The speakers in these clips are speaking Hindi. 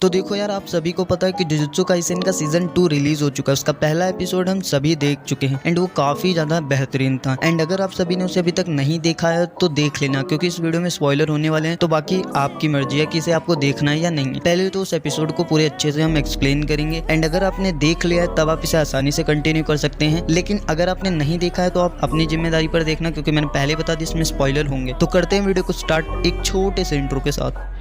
तो देखो यार, आप सभी को पता है कि जुजुत्सु काइसेन का सीजन 2 रिलीज हो चुका है। उसका पहला एपिसोड हम सभी देख चुके हैं एंड वो काफी ज्यादा बेहतरीन था। एंड अगर आप सभी ने उसे अभी तक नहीं देखा है तो देख लेना, क्योंकि इस वीडियो में स्पॉइलर होने वाले हैं। तो बाकी आपकी मर्जी है कि इसे आपको देखना है या नहीं। पहले तो उस एपिसोड को पूरे अच्छे से हम एक्सप्लेन करेंगे एंड अगर आपने देख लिया है तब आप इसे आसानी से कंटिन्यू कर सकते हैं। लेकिन अगर आपने नहीं देखा है तो आप अपनी जिम्मेदारी पर देखना, क्योंकि मैंने पहले बता दिया इसमें स्पॉइलर होंगे। तो करते हैं वीडियो को स्टार्ट एक छोटे से इंट्रो के साथ।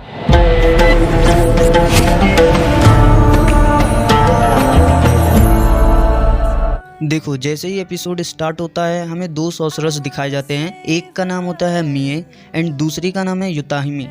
देखो, जैसे ही एपिसोड स्टार्ट होता है हमें दो सॉर्सरर्स दिखाए जाते हैं। एक का नाम होता है मिए एंड दूसरी का नाम है युताहिमी।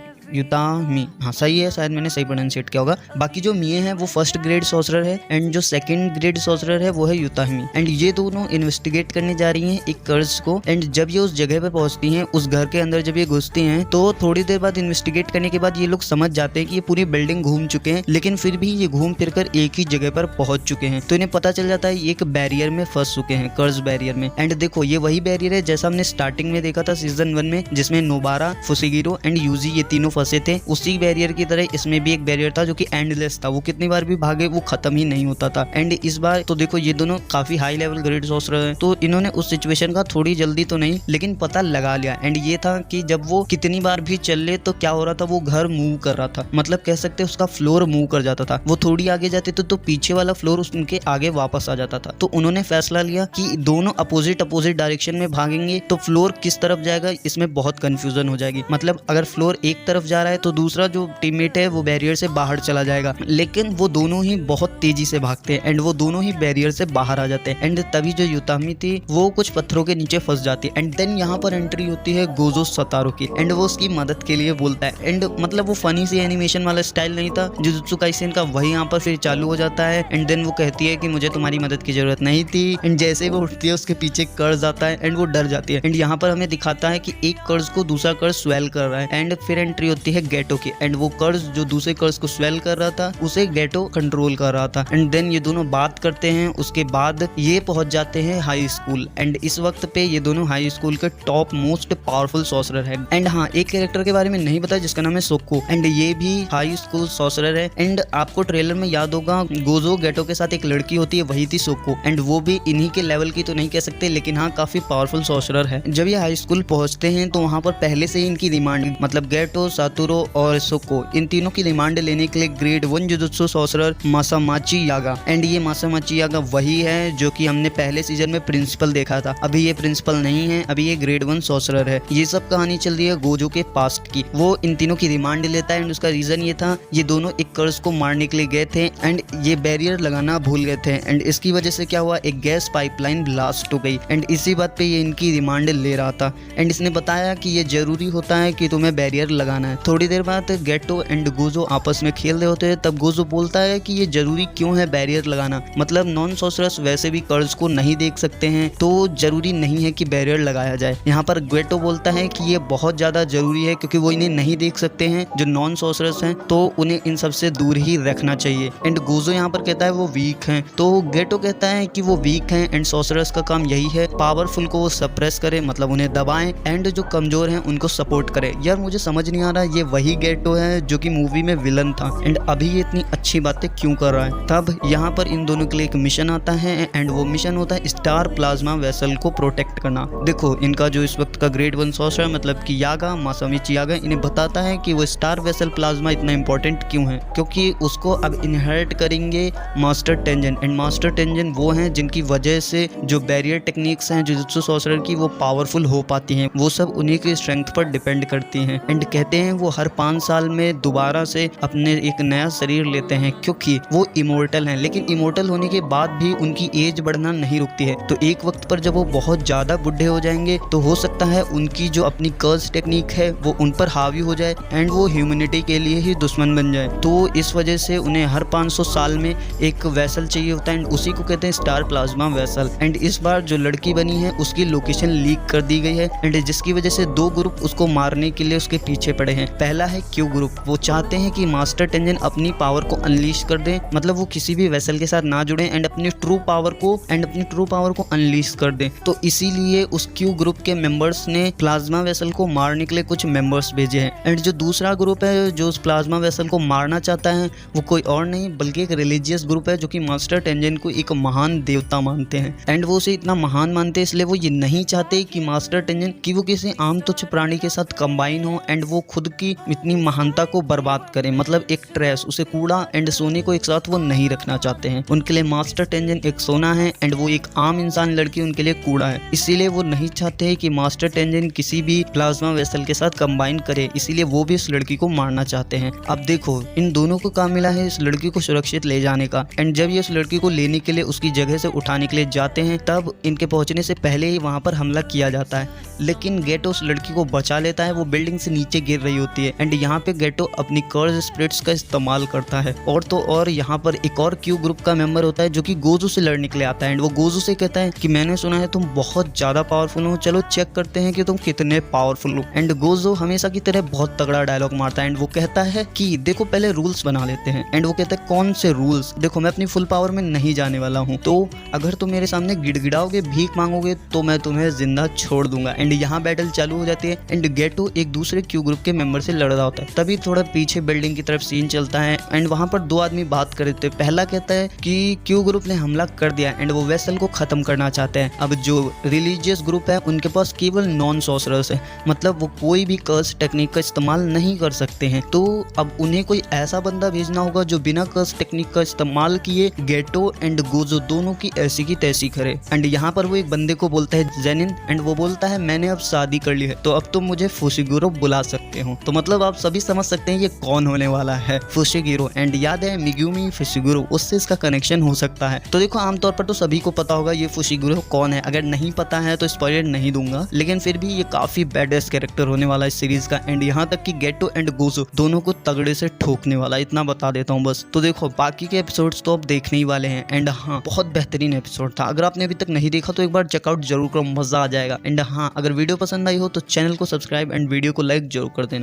हाँ सही है, शायद मैंने सही प्रोनाउंसिएट किया होगा। बाकी जो मिए है वो फर्स्ट ग्रेड सॉर्सरर है एंड जो सेकंड ग्रेड सॉर्सरर है वो है युताहिमी। एंड ये दोनों इन्वेस्टिगेट करने जा रही हैं एक कर्ज को। एंड जब ये उस जगह पे पहुंचती हैं, उस घर के अंदर जब ये घुसती हैं, तो थोड़ी देर बाद इन्वेस्टिगेट करने के बाद ये लोग समझ जाते हैं कि ये पूरी बिल्डिंग घूम चुके हैं, लेकिन फिर भी ये घूम फिर कर एक ही जगह पर पहुंच चुके हैं। तो इन्हें पता चल जाता है ये एक बैरियर में फंस चुके हैं, कर्ज बैरियर में। एंड देखो, ये वही बैरियर है जैसा हमने स्टार्टिंग में देखा था सीजन 1 में, जिसमें नोबारा, फुसिगिरो एंड यूजी ये तीनों फंसे थे। उसी बैरियर की तरह इसमें भी एक बैरियर था जो कि एंडलेस था। वो कितनी बार भी भागे वो खत्म ही नहीं होता था। एंड इस बार तो देखो, ये दोनों काफी हाई लेवल ग्रेड सॉर्सरर हैं, तो इन्होंने उस सिचुएशन का थोड़ी जल्दी तो नहीं लेकिन पता लगा लिया। एंड ये था कि जब वो कितनी बार भी चल ले तो क्या हो रहा था, वो घर मूव कर रहा था, मतलब कह सकते हैं उसका फ्लोर मूव कर जाता था। वो थोड़ी आगे जाते तो पीछे वाला फ्लोर उनके आगे वापस आ जाता था। तो उन्होंने फैसला लिया कि दोनों अपोजिट डायरेक्शन में भागेंगे तो फ्लोर किस तरफ जाएगा इसमें बहुत कंफ्यूजन हो जाएगी। मतलब अगर फ्लोर एक तरफ जा रहा है तो दूसरा जो टीममेट है वो बैरियर से बाहर चला जाएगा, लेकिन वो दोनों ही बहुत तेजी से भागते हैं एंड वो दोनों ही बैरियर से बाहर आ जाते हैं। एंड तभी जो युतामी थी वो कुछ पत्थरों के नीचे फंस जाती है। एंड देन यहाँ पर एंट्री होती है गोजो सतारो की एंड वो उसकी मदद के लिए बोलता है। एंड मतलब वो फनी सी एनिमेशन वाला स्टाइल नहीं था जुजुत्सु काइसेन का, वही यहाँ पर फिर चालू हो जाता है। एंड देन वो कहती है कि मुझे तुम्हारी मदद की जरूरत नहीं थी। एंड जैसे वो उठती है उसके पीछे कर्ज आता है एंड वो डर जाती है। एंड यहाँ पर हमें दिखाता है कि एक कर्ज को दूसरा कर्ज स्वेल कर रहा है। एंड फिर एंट्री होती है गेटो की एंड वो कर्ज जो दूसरे कर्ज को स्वेल कर रहा था उसे गेटो कंट्रोल कर रहा था। एंड देन ये दोनों बात करते हैं। उसके बाद ये पहुंच जाते हैं हाई स्कूल एंड इस वक्त पे ये दोनों हाई स्कूल के टॉप मोस्ट पावरफुल सॉर्सरर है। एंड हाँ, एक कैरेक्टर के बारे में नहीं पता जिसका नाम है सोको एंड ये भी हाई स्कूल सॉर्सरर है। एंड आपको ट्रेलर में याद होगा गोजो गेटो के साथ एक लड़की होती है, वही थी सोको। एंड वो भी इन्हीं के लेवल की तो नहीं कह सकते, लेकिन हाँ काफी पावरफुल सॉर्सरर है। जब ये हाई स्कूल पहुंचते हैं तो वहाँ पर पहले से ही इनकी डिमांड, मतलब गेटो, सातुरो और सोको, इन तीनों की डिमांड लेने के लिए ग्रेड 1 जुजुत्सु सॉर्सरर मासामाची यागा। एंड ये मासामाची यागा वही है जो कि हमने पहले सीजन में प्रिंसिपल देखा था। अभी ये प्रिंसिपल नहीं है, अभी ये ग्रेड 1 सॉर्सरर है। ये सब कहानी चल रही है गोजो के पास्ट की। वो इन तीनों की रिमांड लेता है एंड उसका रीजन ये था, ये दोनों एक कर्ज को मारने के लिए गए थे एंड ये बैरियर लगाना भूल गए थे। एंड इसकी वजह से क्या हुआ, एक गैस पाइपलाइन ब्लास्ट हो गई। एंड इसी बात पे ये इनकी रिमांड ले रहा था। एंड इसने बताया कि ये जरूरी होता है कि तुम्हें बैरियर लगाना है। थोड़ी देर बाद गेटो एंड गोजो आपस में खेल रहे होते हैं, तब गोजो बोलता है कि ये जरूरी क्यों है बैरियर लगाना, मतलब नॉन सॉर्सरर्स वैसे भी कर्ज को नहीं देख सकते हैं तो जरूरी नहीं है कि बैरियर लगाया जाए। यहाँ पर गेटो बोलता है कि ये बहुत ज्यादा जरूरी है क्योंकि वो इन्हें नहीं देख सकते हैं, जो नॉन सॉर्सरर्स हैं, तो उन्हें इन सबसे दूर ही रखना चाहिए। एंड गोजो यहाँ पर कहता है वो वीक हैं, तो गेटो कहता है कि वो वीक हैं एंड सॉर्सरर्स का काम यही है पावरफुल को वो सप्रेस करे, मतलब उन्हें दबाएं, एंड जो कमजोर हैं उनको सपोर्ट करे। यार मुझे समझ नहीं आ रहा ये वही गेटो है जो कि मूवी में विलन था एंड अभी ये इतनी अच्छी बातें क्यों कर रहा है। तब यहाँ पर इन दोनों के लिए एक मिशन आता है एंड वो मिशन होता है स्टार प्लाज्मा वेसल को प्रोटेक्ट करना। देखो, इनका जो इस वक्त का ग्रेड 1 सॉर्सरर मतलब कि यागा, मासामिची यागा, इन्हें बताता है कि वो स्टार वेसल प्लाज्मा इतना इंपॉर्टेंट क्यों है, क्योंकि उसको अब इनहेरिट करेंगे master tangent. And master tangent वो हैं जिनकी वजह से जो बैरियर टेक्निक्स हैं जुजुत्सु सॉर्सरर की वो पावरफुल हो पाती हैं। वो सब उन्हीं की स्ट्रेंथ पर डिपेंड करती हैं। एंड कहते हैं वो हर 5 साल में दोबारा से अपने एक नया शरीर लेते हैं क्योंकि वो इमोर्टल हैं। लेकिन इमोर्टल होने के बाद भी उनकी एज बढ़ना नहीं रुकती है। तो एक वक्त पर जब वो बहुत ज्यादा बुढ़े हो जाएंगे तो हो सकता है उनकी जो अपनी कर्ज टेक्निक है वो उन पर हावी हो जाए एंड वो ह्यूमैनिटी के लिए ही दुश्मन बन जाए। तो इस वजह से उन्हें हर 500 साल में एक वेसल चाहिए होता है एंड उसी को कहते हैं स्टार प्लाज्मा वेसल। एंड इस बार जो लड़की बनी है उसकी लोकेशन लीक कर दी गई है एंड जिसकी वजह से 2 ग्रुप उसको मारने के लिए उसके पीछे पड़े हैं। हैं। पहला है क्यू ग्रुप, वो चाहते हैं कि मास्टर टेंजन अपनी पावर को अनलीश कर दे, मतलब वो किसी भी वेसल के साथ ना जुड़े एंड अपनी ट्रू पावर को अनलीश कर दे। तो इसीलिए उस क्यू ग्रुप के मेंबर्स ने प्लाज्मा वेसल को मारने के लिए कुछ मेंबर्स भेजे हैं। एंड जो दूसरा ग्रुप है जो उस प्लाज्मा वेसल को मारना चाहता है वो कोई और नहीं बल्कि एक रिलीजियस ग्रुप है जो कि मास्टर टेंजन को एक महान देवता मानते हैं। एंड वो उसे इतना महान मानते हैं इसलिए वो ये नहीं चाहते कि मास्टर टेंजन की वो किसी आम तुच्छ प्राणी के साथ कंबाइन हो एंड वो खुद की इतनी महानता को बर्बाद करे, मतलब एक ट्रेश, उसे कूड़ा एंड सोने को एक साथ वो नहीं रखना चाहते हैं। उनके लिए मास्टर टेंजन एक सोना है एंड वो एक आम इंसान लड़की उनके लिए कूड़ा है। इसीलिए वो नहीं चाहते हैं कि मास्टर टेंजन किसी भी प्लाज्मा वेसल के साथ कंबाइन करे, इसीलिए वो भी इस लड़की को मारना चाहते हैं। अब देखो इन दोनों को काम मिला है इस लड़की को सुरक्षित ले जाने का। एंड जब ये इस लड़की को लेने के लिए उसकी जगह से उठाने के लिए जाते हैं तब इनके पहुंचने से पहले ही वहां पर हमला किया जाता है, लेकिन गेटो उस लड़की को बचा लेता है। वो बिल्डिंग से नीचे गिर रही होती है एंड यहाँ पे गेटो अपनी कर्ज स्प्रिट्स का इस्तेमाल करता है। और तो और यहाँ पर एक और क्यू ग्रुप का मेंबर होता है जो कि गोजू से लड़ने के लिए आता है एंड वो गोजू से कहता है कि मैंने सुना है तुम बहुत ज्यादा पावरफुल हो, चलो चेक करते हैं कि तुम कितने पावरफुल हो। एंड गोजू हमेशा की तरह बहुत तगड़ा डायलॉग मारता है एंड वो कहता है कि देखो पहले रूल्स बना लेते हैं। एंड वो कहता है कौन से रूल्स? देखो मैं अपनी फुल पावर में नहीं जाने वाला हूँ, तो अगर तुम मेरे सामने गिड़गिड़ाओगे, भीख मांगोगे तो मैं तुम्हें जिंदा छोड़ दूंगा। एंड यहाँ बैटल चालू हो जाती है एंड गेटो एक दूसरे क्यू ग्रुप के मेंबर से लड़ रहा होता है। तभी थोड़ा पीछे बिल्डिंग की तरफ सीन चलता है एंड वहां पर दो आदमी बात कर रहे थे। पहला कहता है कि क्यू ग्रुप ने हमला कर दिया एंड वो वेसल को खत्म करना चाहते हैं। अब जो रिलीजियस ग्रुप है उनके पास केवल नॉन सॉर्सरर्स है, मतलब वो कोई भी कर्स टेक्निक का इस्तेमाल नहीं कर सकते हैं। तो अब उन्हें कोई ऐसा बंदा भेजना होगा जो बिना कर्स टेक्निक का इस्तेमाल किए गेटो एंड गोजो दोनों की ऐसी की तैसी करे। एंड यहाँ पर वो एक बंदे को बोलता है जेनिन एंड वो बोलता है मैंने अब शादी कर ली है तो अब तुम मुझे फुशिगिरो बुला सकते हो। तो मतलब आप सभी समझ सकते हैं ये कौन होने वाला है, फुशिगिरो। एंड याद है मिग्यूमी फुशिगिरो, उससे इसका कनेक्शन हो सकता है। तो देखो आमतौर पर तो सभी को पता होगा ये फुशिगिरो कौन है, अगर नहीं पता है तो स्पॉइलर नहीं दूंगा, लेकिन फिर भी ये काफी बैडेस्ट कैरेक्टर होने वाला है इस सीरीज का। एंड यहाँ तक कि गेटो एंड गोजो दोनों को तगड़े से ठोकने वाला, इतना बता देता हूँ बस। तो देखो बाकी के एपिसोड्स तो अब देखने ही वाले हैं। एंड हाँ बहुत बेहतरीन एपिसोड था, अगर आपने अभी तक नहीं देखा तो एक बार चेकआउट जरूर करो, मजा आ जाएगा। एंड हाँ अगर वीडियो पसंद आई हो तो चैनल को सब्सक्राइब एंड वीडियो को लाइक जरूर कर देना।